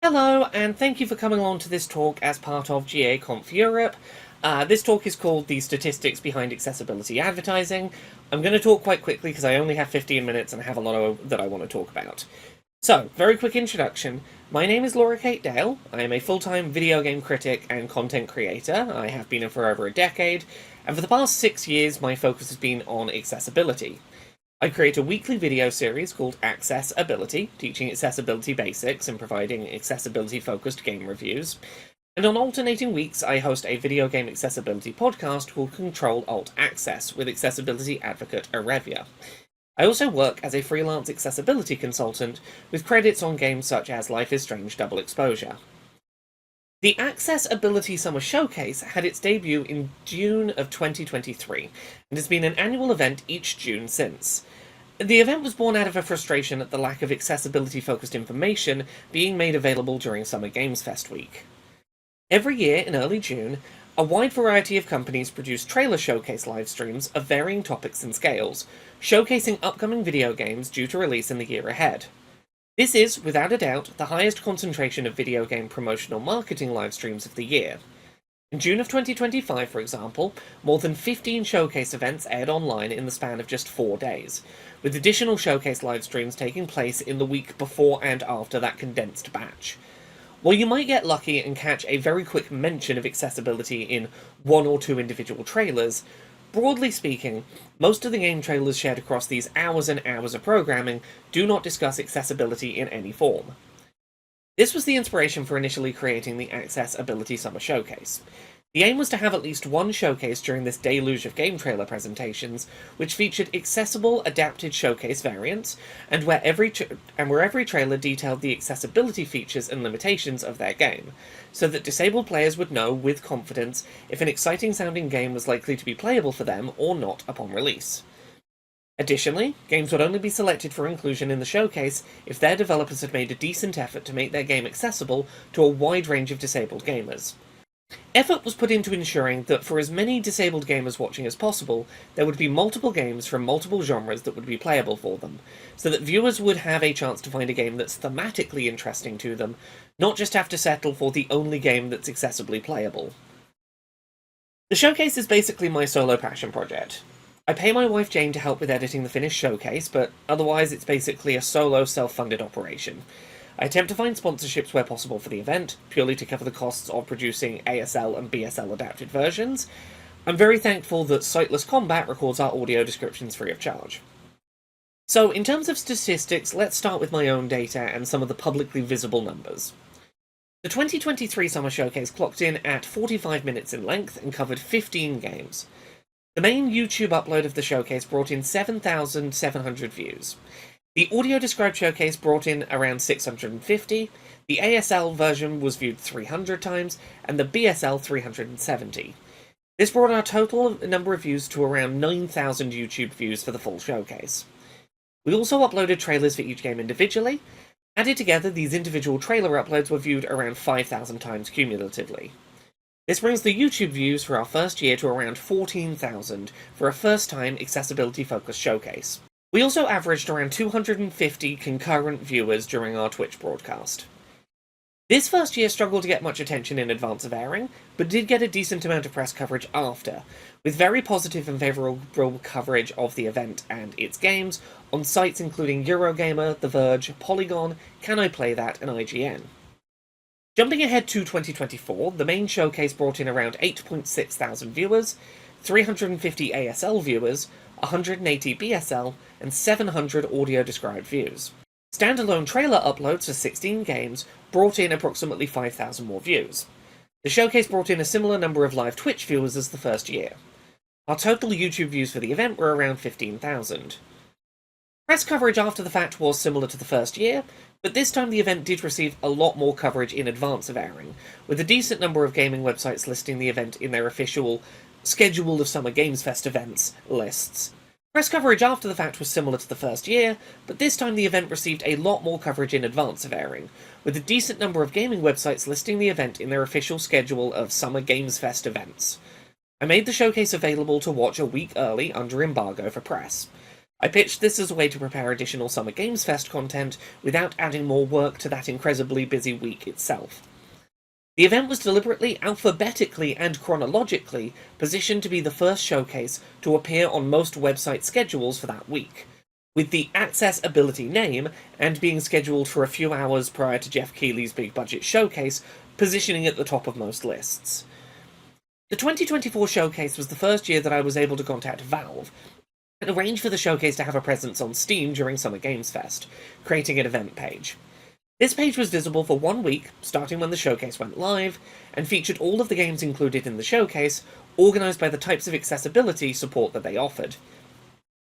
Hello, and thank you for coming along to this talk as part of GAConf Europe. This talk is called The Statistics Behind Accessibility Advertising. I'm going to talk quite quickly because I only have 15 minutes and I have a lot that I want to talk about. So, very quick introduction. My name is Laura Kate Dale. I am a full-time video game critic and content creator. I have been for over a decade, and for the past 6 years my focus has been on accessibility. I create a weekly video series called Accessibility, teaching accessibility basics and providing accessibility-focused game reviews. And on alternating weeks, I host a video game accessibility podcast called Control-Alt-Access with accessibility advocate Arevia. I also work as a freelance accessibility consultant with credits on games such as Life is Strange Double Exposure. The Accessibility Summer Showcase had its debut in June of 2023, and has been an annual event each June since. The event was born out of a frustration at the lack of accessibility-focused information being made available during Summer Games Fest week. Every year, in early June, a wide variety of companies produce trailer showcase live streams of varying topics and scales, showcasing upcoming video games due to release in the year ahead. This is, without a doubt, the highest concentration of video game promotional marketing live streams of the year. In June of 2025, for example, more than 15 showcase events aired online in the span of just 4 days, with additional showcase live streams taking place in the week before and after that condensed batch. While you might get lucky and catch a very quick mention of accessibility in 1 or 2 individual trailers, broadly speaking, most of the game trailers shared across these hours and hours of programming do not discuss accessibility in any form. This was the inspiration for initially creating the Accessibility Summer Showcase. The aim was to have at least one showcase during this deluge of game trailer presentations, which featured accessible, adapted showcase variants, and where every trailer detailed the accessibility features and limitations of their game, so that disabled players would know with confidence if an exciting-sounding game was likely to be playable for them or not upon release. Additionally, games would only be selected for inclusion in the showcase if their developers had made a decent effort to make their game accessible to a wide range of disabled gamers. Effort was put into ensuring that for as many disabled gamers watching as possible, there would be multiple games from multiple genres that would be playable for them, so that viewers would have a chance to find a game that's thematically interesting to them, not just have to settle for the only game that's accessibly playable. The showcase is basically my solo passion project. I pay my wife Jane to help with editing the finished showcase, but otherwise it's basically a solo, self-funded operation. I attempt to find sponsorships where possible for the event, purely to cover the costs of producing ASL and BSL adapted versions. I'm very thankful that Sightless Combat records our audio descriptions free of charge. So, in terms of statistics, let's start with my own data and some of the publicly visible numbers. The 2023 Summer Showcase clocked in at 45 minutes in length and covered 15 games. The main YouTube upload of the showcase brought in 7,700 views. The audio-described showcase brought in around 650, the ASL version was viewed 300 times, and the BSL 370. This brought our total number of views to around 9,000 YouTube views for the full showcase. We also uploaded trailers for each game individually. Added together, these individual trailer uploads were viewed around 5,000 times cumulatively. This brings the YouTube views for our first year to around 14,000 for a first-time accessibility-focused showcase. We also averaged around 250 concurrent viewers during our Twitch broadcast. This first year struggled to get much attention in advance of airing, but did get a decent amount of press coverage after, with very positive and favourable coverage of the event and its games on sites including Eurogamer, The Verge, Polygon, Can I Play That, and IGN. Jumping ahead to 2024, the main showcase brought in around 8.6 thousand viewers, 350 ASL viewers, 180 BSL, and 700 audio-described views. Standalone trailer uploads for 16 games brought in approximately 5,000 more views. The showcase brought in a similar number of live Twitch viewers as the first year. Our total YouTube views for the event were around 15,000. Press coverage after the fact was similar to the first year, but this time the event did receive a lot more coverage in advance of airing, with a decent number of gaming websites listing the event in their official Schedule of Summer Games Fest events lists. Press coverage after the fact was similar to the first year, but this time the event received a lot more coverage in advance of airing, with a decent number of gaming websites listing the event in their official schedule of Summer Games Fest events. I made the showcase available to watch a week early under embargo for press. I pitched this as a way to prepare additional Summer Games Fest content without adding more work to that incredibly busy week itself. The event was deliberately, alphabetically, and chronologically positioned to be the first showcase to appear on most website schedules for that week, with the Accessibility name and being scheduled for a few hours prior to Jeff Keighley's big budget showcase, positioning at the top of most lists. The 2024 showcase was the first year that I was able to contact Valve and arrange for the showcase to have a presence on Steam during Summer Games Fest, creating an event page. This page was visible for 1 week, starting when the showcase went live, and featured all of the games included in the showcase, organised by the types of accessibility support that they offered.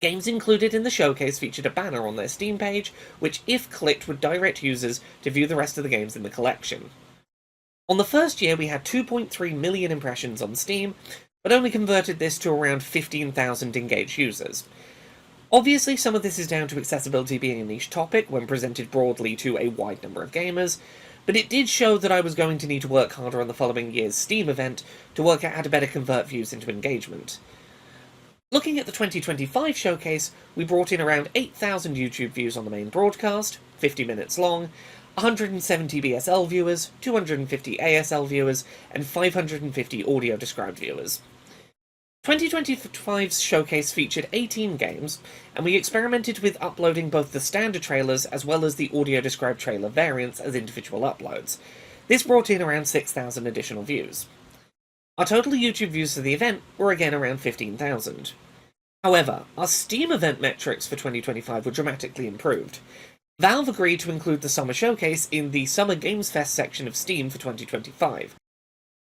Games included in the showcase featured a banner on their Steam page, which, if clicked, would direct users to view the rest of the games in the collection. On the first year, we had 2.3 million impressions on Steam, but only converted this to around 15,000 engaged users. Obviously, some of this is down to accessibility being a niche topic when presented broadly to a wide number of gamers, but it did show that I was going to need to work harder on the following year's Steam event to work out how to better convert views into engagement. Looking at the 2025 showcase, we brought in around 8,000 YouTube views on the main broadcast, 50 minutes long, 170 BSL viewers, 250 ASL viewers, and 550 audio-described viewers. 2025's showcase featured 18 games, and we experimented with uploading both the standard trailers as well as the audio-described trailer variants as individual uploads. This brought in around 6,000 additional views. Our total YouTube views for the event were again around 15,000. However, our Steam event metrics for 2025 were dramatically improved. Valve agreed to include the Summer Showcase in the Summer Games Fest section of Steam for 2025,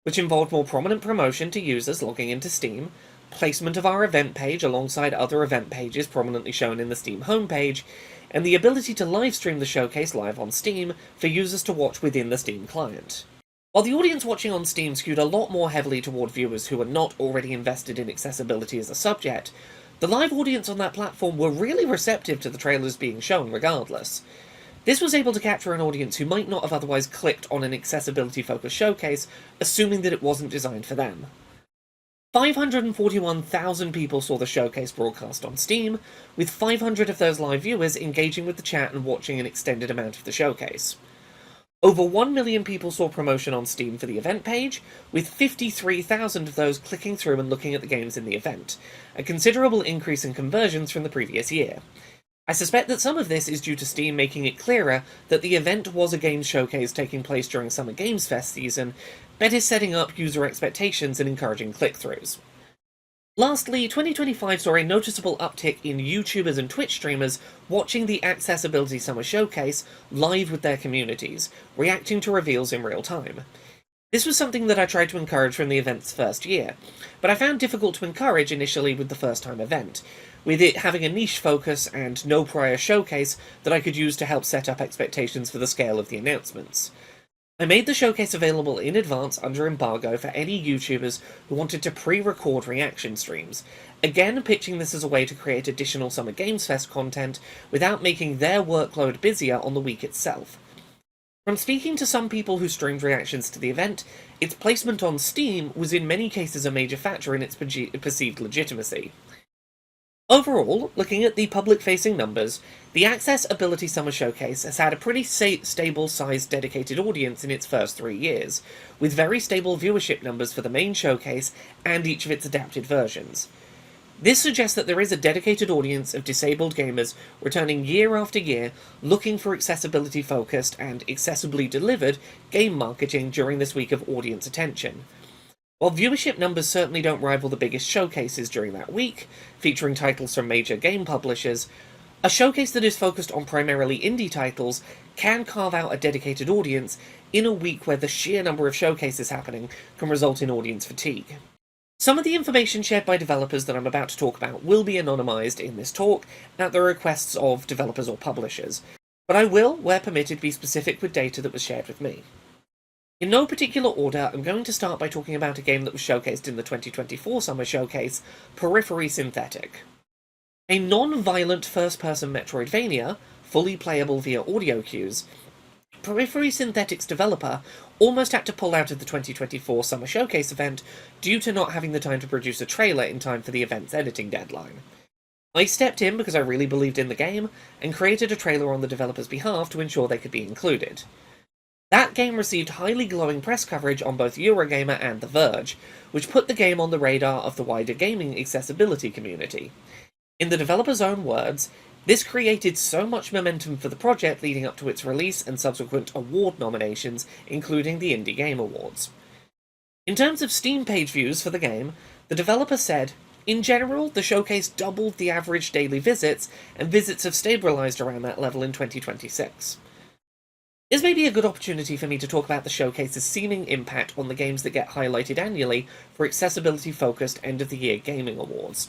which involved more prominent promotion to users logging into Steam, placement of our event page alongside other event pages prominently shown in the Steam homepage, and the ability to livestream the showcase live on Steam for users to watch within the Steam client. While the audience watching on Steam skewed a lot more heavily toward viewers who were not already invested in accessibility as a subject, the live audience on that platform were really receptive to the trailers being shown regardless. This was able to capture an audience who might not have otherwise clicked on an accessibility-focused showcase, assuming that it wasn't designed for them. 541,000 people saw the showcase broadcast on Steam, with 500 of those live viewers engaging with the chat and watching an extended amount of the showcase. Over 1 million people saw promotion on Steam for the event page, with 53,000 of those clicking through and looking at the games in the event, a considerable increase in conversions from the previous year. I suspect that some of this is due to Steam making it clearer that the event was a games showcase taking place during Summer Games Fest season, better setting up user expectations and encouraging click-throughs. Lastly, 2025 saw a noticeable uptick in YouTubers and Twitch streamers watching the Accessibility Summer Showcase live with their communities, reacting to reveals in real time. This was something that I tried to encourage from the event's first year, but I found difficult to encourage initially with the first-time event, with it having a niche focus and no prior showcase that I could use to help set up expectations for the scale of the announcements. I made the showcase available in advance under embargo for any YouTubers who wanted to pre-record reaction streams, again pitching this as a way to create additional Summer Games Fest content without making their workload busier on the week itself. From speaking to some people who streamed reactions to the event, its placement on Steam was in many cases a major factor in its perceived legitimacy. Overall, looking at the public-facing numbers, the Accessibility Summer Showcase has had a pretty stable-sized dedicated audience in its first 3 years, with very stable viewership numbers for the main showcase and each of its adapted versions. This suggests that there is a dedicated audience of disabled gamers returning year after year, looking for accessibility-focused and accessibly delivered game marketing during this week of audience attention. While viewership numbers certainly don't rival the biggest showcases during that week, featuring titles from major game publishers, a showcase that is focused on primarily indie titles can carve out a dedicated audience in a week where the sheer number of showcases happening can result in audience fatigue. Some of the information shared by developers that I'm about to talk about will be anonymized in this talk at the requests of developers or publishers, but I will, where permitted, be specific with data that was shared with me. In no particular order, I'm going to start by talking about a game that was showcased in the 2024 Summer Showcase, Periphery Synthetic. A non-violent first-person Metroidvania, fully playable via audio cues, Periphery Synthetic's developer almost had to pull out of the 2024 Summer Showcase event due to not having the time to produce a trailer in time for the event's editing deadline. I stepped in because I really believed in the game, and created a trailer on the developer's behalf to ensure they could be included. That game received highly glowing press coverage on both Eurogamer and The Verge, which put the game on the radar of the wider gaming accessibility community. In the developer's own words, this created so much momentum for the project leading up to its release and subsequent award nominations, including the Indie Game Awards. In terms of Steam page views for the game, the developer said, "In general, the showcase doubled the average daily visits, and visits have stabilized around that level in 2026. This may be a good opportunity for me to talk about the showcase's seeming impact on the games that get highlighted annually for accessibility-focused end-of-the-year gaming awards.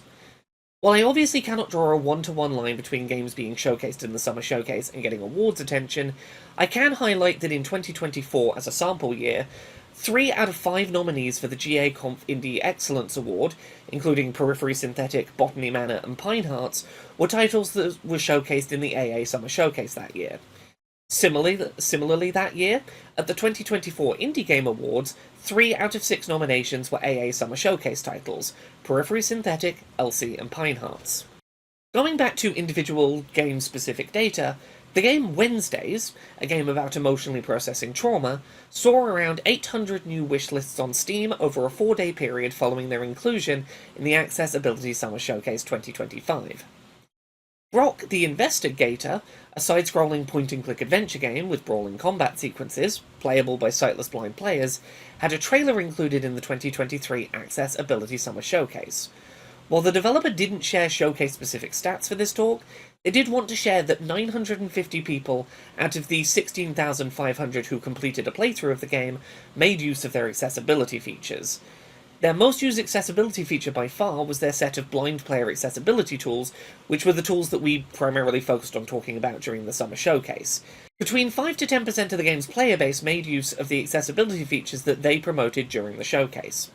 While I obviously cannot draw a one-to-one line between games being showcased in the Summer Showcase and getting awards attention, I can highlight that in 2024, as a sample year, 3 out of 5 nominees for the GAConf Indie Excellence Award, including Periphery Synthetic, Botany Manor, and Pine Hearts, were titles that were showcased in the AA Summer Showcase that year. Similarly that year, at the 2024 Indie Game Awards, 3 out of 6 nominations were AA Summer Showcase titles: Periphery Synthetic, Elsie, and Pine Hearts. Going back to individual game-specific data, the game Wednesdays, a game about emotionally processing trauma, saw around 800 new wishlists on Steam over a 4-day period following their inclusion in the Accessibility Summer Showcase 2025. Brock the Investigator, a side-scrolling point-and-click adventure game with brawling combat sequences, playable by sightless blind players, had a trailer included in the 2023 Accessibility Summer Showcase. While the developer didn't share showcase-specific stats for this talk, they did want to share that 950 people out of the 16,500 who completed a playthrough of the game made use of their accessibility features. Their most used accessibility feature by far was their set of blind player accessibility tools, which were the tools that we primarily focused on talking about during the Summer Showcase. Between 5 to 10% of the game's player base made use of the accessibility features that they promoted during the showcase.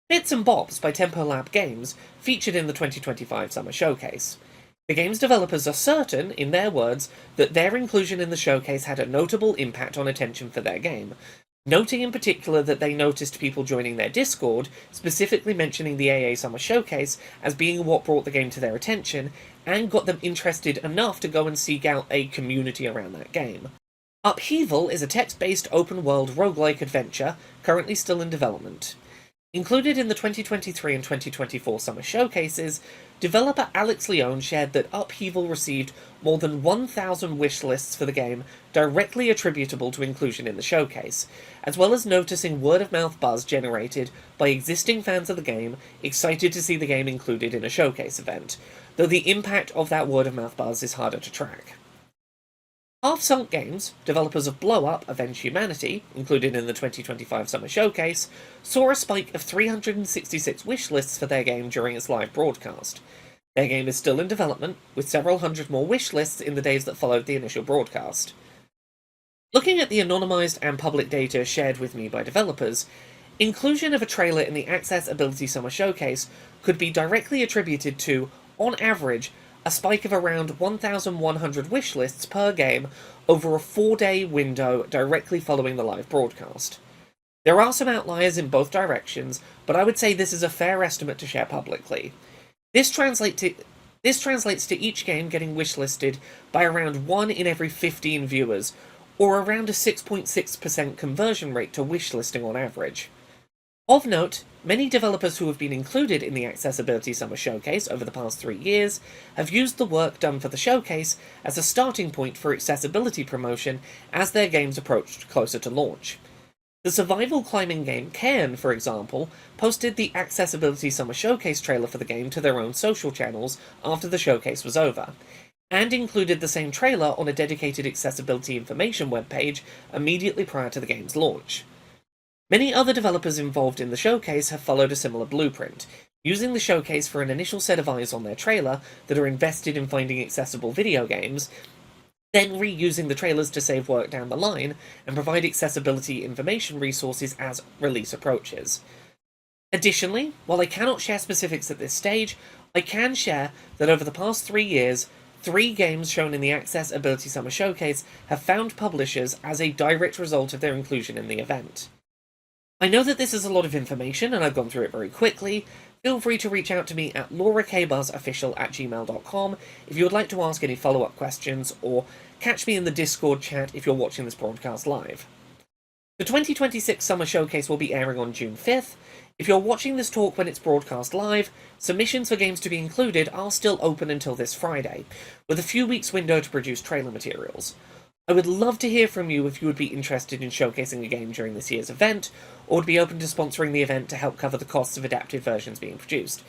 Bits and Bobs by Tempo Lab Games featured in the 2025 Summer Showcase. The game's developers are certain, in their words, that their inclusion in the showcase had a notable impact on attention for their game, noting in particular that they noticed people joining their Discord, specifically mentioning the AA Summer Showcase as being what brought the game to their attention, and got them interested enough to go and seek out a community around that game. Upheaval is a text-based open-world roguelike adventure, currently still in development. Included in the 2023 and 2024 Summer Showcases, developer Alex Leone shared that Upheaval received more than 1,000 wish lists for the game directly attributable to inclusion in the showcase, as well as noticing word-of-mouth buzz generated by existing fans of the game excited to see the game included in a showcase event, though the impact of that word-of-mouth buzz is harder to track. Half-Sunk Games, developers of Blow Up: Avenge Humanity, included in the 2025 Summer Showcase, saw a spike of 366 wish lists for their game during its live broadcast. Their game is still in development, with several hundred more wish lists in the days that followed the initial broadcast. Looking at the anonymized and public data shared with me by developers, inclusion of a trailer in the Accessibility Summer Showcase could be directly attributed to, on average, a spike of around 1,100 wish lists per game over a 4-day window directly following the live broadcast. There are some outliers in both directions, but I would say this is a fair estimate to share publicly. This translates to each game getting wishlisted by around 1 in every 15 viewers, or around a 6.6% conversion rate to wishlisting on average. Of note, many developers who have been included in the Accessibility Summer Showcase over the past 3 years have used the work done for the showcase as a starting point for accessibility promotion as their games approached closer to launch. The survival climbing game Cairn, for example, posted the Accessibility Summer Showcase trailer for the game to their own social channels after the showcase was over, and included the same trailer on a dedicated accessibility information webpage immediately prior to the game's launch. Many other developers involved in the showcase have followed a similar blueprint, using the showcase for an initial set of eyes on their trailer that are invested in finding accessible video games, then reusing the trailers to save work down the line and provide accessibility information resources as release approaches. Additionally, while I cannot share specifics at this stage, I can share that over the past 3 years, 3 games shown in the Accessibility Summer Showcase have found publishers as a direct result of their inclusion in the event. I know that this is a lot of information and I've gone through it very quickly. Feel free to reach out to me at laurakbuzzofficial@gmail.com if you would like to ask any follow-up questions, or catch me in the Discord chat if you're watching this broadcast live. The 2026 Summer Showcase will be airing on June 5th. If you're watching this talk when it's broadcast live, submissions for games to be included are still open until this Friday, with a few weeks window to produce trailer materials. I would love to hear from you if you would be interested in showcasing a game during this year's event, or would be open to sponsoring the event to help cover the costs of adapted versions being produced.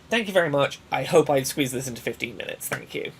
Thank you very much. I hope I'd squeeze this into 15 minutes. Thank you.